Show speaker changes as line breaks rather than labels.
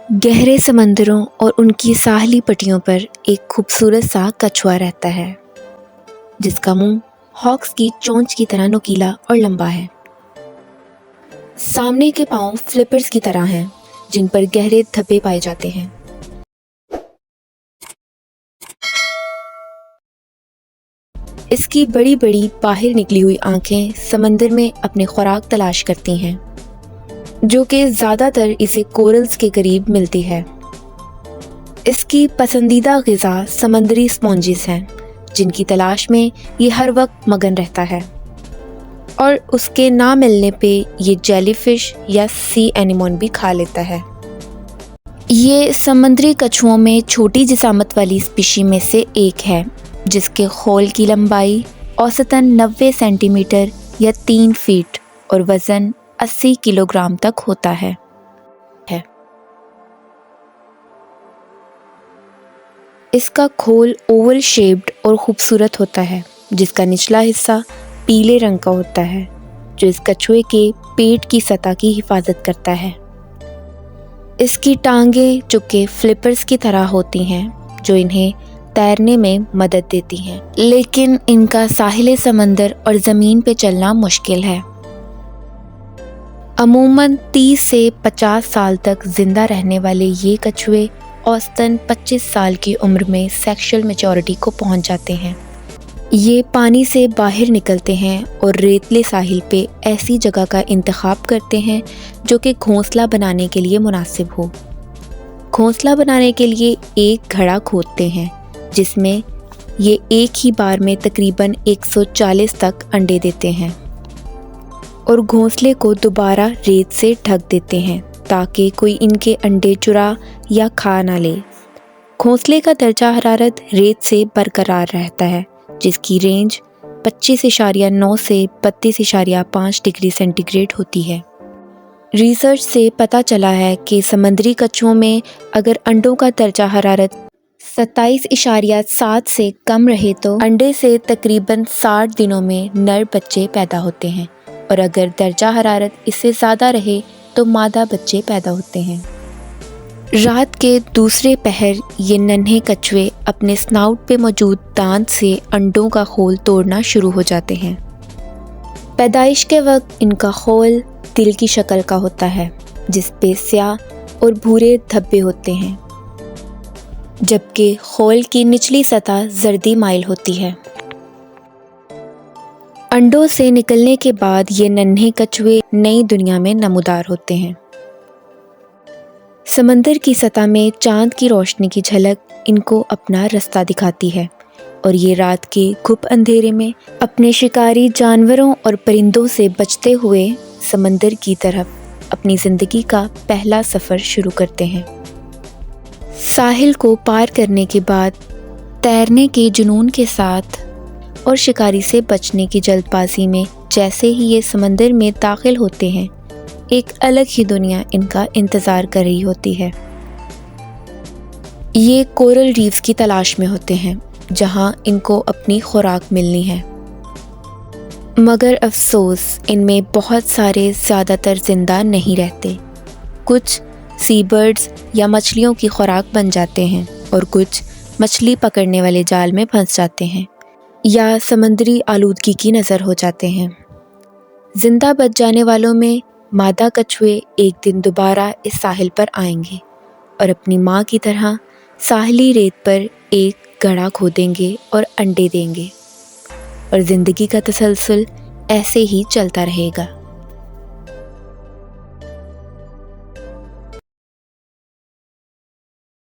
گہرے سمندروں اور ان کی ساحلی پٹیوں پر ایک خوبصورت سا کچھوا رہتا ہے جس کا منہ ہاکس کی چونچ کی طرح نوکیلا اور لمبا ہے۔ سامنے کے پاؤں فلپرز کی طرح ہیں جن پر گہرے دھبے پائے جاتے ہیں۔ اس کی بڑی بڑی باہر نکلی ہوئی آنکھیں سمندر میں اپنی خوراک تلاش کرتی ہیں جو کہ زیادہ تر اسے کورلز کے قریب ملتی ہے۔ اس کی پسندیدہ غذا سمندری اسپونجز ہیں جن کی تلاش میں یہ ہر وقت مگن رہتا ہے، اور اس کے نہ ملنے پہ یہ جیلی فش یا سی اینیمون بھی کھا لیتا ہے۔ یہ سمندری کچھوؤں میں چھوٹی جسامت والی اسپیشی میں سے ایک ہے جس کے خول کی لمبائی اوسطاً 90 سینٹی میٹر یا 3 فیٹ اور وزن 80 کلو گرام تک ہوتا ہے۔ اس کا کھول اوول شیپڈ اور خوبصورت ہوتا ہے جس کا نچلا حصہ پیلے رنگ کا ہوتا ہے جو اس کچھوے کے پیٹ کی سطح کی حفاظت کرتا ہے۔ اس کی ٹانگیں جو کہ فلپرز کی طرح ہوتی ہیں جو انہیں تیرنے میں مدد دیتی ہیں، لیکن ان کا ساحل سمندر اور زمین پہ چلنا مشکل ہے۔ عموماً 30 سے 50 سال تک زندہ رہنے والے یہ کچھوے اوسطاً 25 سال کی عمر میں سیکشل میچورٹی کو پہنچ جاتے ہیں۔ یہ پانی سے باہر نکلتے ہیں اور ریتلے ساحل پہ ایسی جگہ کا انتخاب کرتے ہیں جو کہ گھونسلہ بنانے کے لیے مناسب ہو۔ گھونسلہ بنانے کے لیے ایک گھڑا کھودتے ہیں جس میں یہ ایک ہی بار میں تقریباً 140 تک انڈے دیتے ہیں اور گھونسلے کو دوبارہ ریت سے ڈھک دیتے ہیں تاکہ کوئی ان کے انڈے چرا یا کھا نہ لے۔ گھونسلے کا درجہ حرارت ریت سے برقرار رہتا ہے جس کی رینج 25.9 سے 32.5 ڈگری سینٹی گریڈ ہوتی ہے۔ ریسرچ سے پتہ چلا ہے کہ سمندری کچھووں میں اگر انڈوں کا درجہ حرارت 27.7 سے کم رہے تو انڈے سے تقریباً 60 دنوں میں نر بچے پیدا ہوتے ہیں، اور اگر درجہ حرارت اس سے زیادہ رہے تو مادہ بچے پیدا ہوتے ہیں۔ رات کے دوسرے پہر یہ ننھے کچھوے اپنے سناؤٹ پہ موجود دانت سے انڈوں کا خول توڑنا شروع ہو جاتے ہیں۔ پیدائش کے وقت ان کا خول دل کی شکل کا ہوتا ہے جس پہ سیاہ اور بھورے دھبے ہوتے ہیں، جبکہ خول کی نچلی سطح زردی مائل ہوتی ہے۔ انڈوں سے نکلنے کے بعد یہ ننھے کچھوے نئی دنیا میں نمودار ہوتے ہیں۔ سمندر کی سطح میں چاند کی روشنی کی جھلک ان کو اپنا رستہ دکھاتی ہے، اور یہ رات کے گھپ اندھیرے میں اپنے شکاری جانوروں اور پرندوں سے بچتے ہوئے سمندر کی طرف اپنی زندگی کا پہلا سفر شروع کرتے ہیں۔ ساحل کو پار کرنے کے بعد تیرنے کے جنون کے ساتھ اور شکاری سے بچنے کی جلد بازی میں جیسے ہی یہ سمندر میں داخل ہوتے ہیں، ایک الگ ہی دنیا ان کا انتظار کر رہی ہوتی ہے۔ یہ کورل ریفز کی تلاش میں ہوتے ہیں جہاں ان کو اپنی خوراک ملنی ہے، مگر افسوس ان میں بہت سارے زیادہ تر زندہ نہیں رہتے۔ کچھ سی برڈز یا مچھلیوں کی خوراک بن جاتے ہیں اور کچھ مچھلی پکڑنے والے جال میں پھنس جاتے ہیں یا سمندری آلودگی کی نظر ہو جاتے ہیں۔ زندہ بچ جانے والوں میں مادہ کچھوے ایک دن دوبارہ اس ساحل پر آئیں گے اور اپنی ماں کی طرح ساحلی ریت پر ایک گڑھا کھودیں گے اور انڈے دیں گے، اور زندگی کا تسلسل ایسے ہی چلتا رہے گا۔